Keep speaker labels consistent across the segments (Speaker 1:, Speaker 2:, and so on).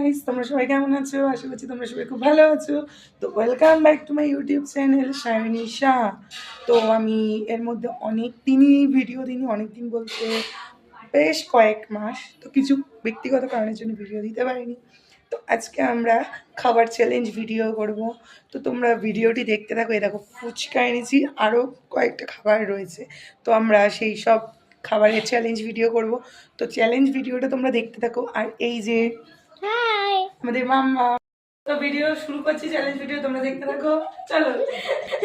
Speaker 1: Guys, তোমরা সবাই কেমন আছো? আশা করছি তোমরা সবাই খুব ভালো আছো। তো welcome back to my YouTube channel Shaynisha. তো আমি এর মধ্যে অনেক দিনই ভিডিও দিইনি, অনেক দিন বলতে বেশ কয়েক মাস। তো কিছু ব্যক্তিগত কারণের জন্য ভিডিও দিতে পারিনি। তো আজকে আমরা খাবার চ্যালেঞ্জ ভিডিও করব। তো তোমরা ভিডিওটি দেখতে থাকো। এই দেখো ফুচকা এনেছি, আরও কয়েকটা খাবার রয়েছে। তো আমরা সেই সব খাবারের চ্যালেঞ্জ ভিডিও করব। তো চ্যালেঞ্জ ভিডিওটা তোমরা দেখতে থাকো। আর এই যে
Speaker 2: হাই
Speaker 1: আমাদের মাম্মা, তো ভিডিও শুরু করছি, চ্যালেঞ্জ ভিডিও তোমরা দেখতে থাকো। চলো,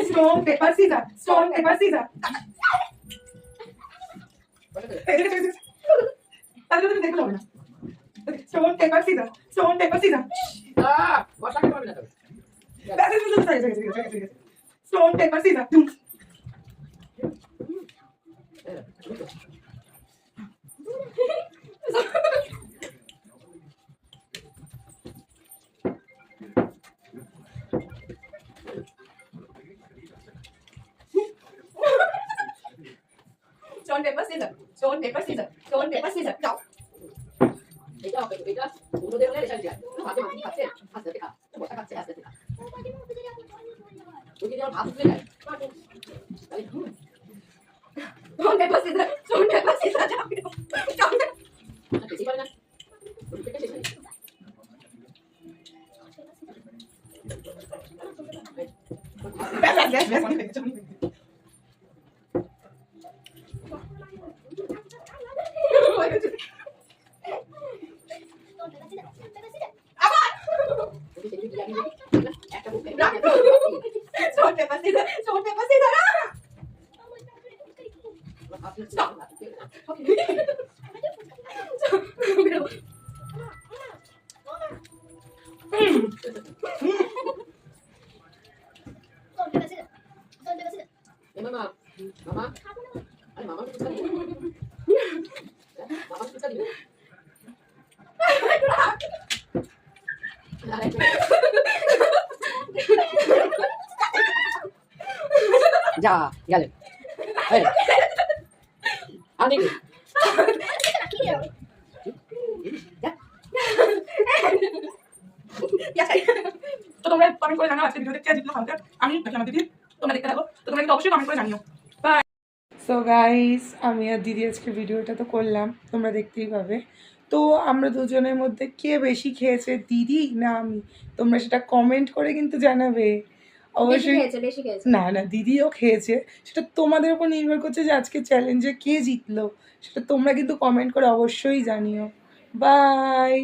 Speaker 1: stone paper scissor, stone paper scissor. তাহলে তুমি দেখতে হবে না। Stone paper scissor, stone paper scissor. Stone paper scissor.
Speaker 2: Stone paper scissors. Stone paper scissors. Stone paper scissors. যাও। এটা হবে এটা পুরো দেওয়া হলে রেজাল্ট যায়। হাতে মাটি খাচ্ছে আস্তে আস্তে খা। বসা খাচ্ছে আস্তে আস্তে খা। ওই যে ভাত তুলে যায়। Stone paper scissors. Stone paper scissors. যাও। যাও। বেশি করে না। ওটা শেষ হয়ে Stone paper scissors. Stone paper scissors. Stop. Mama, mama, ayo mama kita cari. Mama kita cari. যা গেলে আমি
Speaker 1: তো তোমরা কমেন্ট করে জানাও আজকে ভিডিও দেখতে জিতলো খাওয়াতে। আমি দেখলাম দিদি, তোমরা দেখতে থাকো। তো তোমরা কিন্তু অবশ্যই কমেন্ট করে জানিও। বাই। সো গাইস, আমি আর দিদি আজকে ভিডিওটা তো করলাম, তোমরা দেখতেই পাবে। তো আমরা দুজনের মধ্যে কে বেশি খেয়েছে, দিদি না আমি? তোমরা সেটা কমেন্ট করে কিন্তু জানাবে অবশ্যই। না না, দিদিও খেয়েছে। সেটা তোমাদের উপর নির্ভর করছে যে আজকে চ্যালেঞ্জে কে জিতলো, সেটা তোমরা কিন্তু কমেন্ট করে অবশ্যই জানিও। বাই।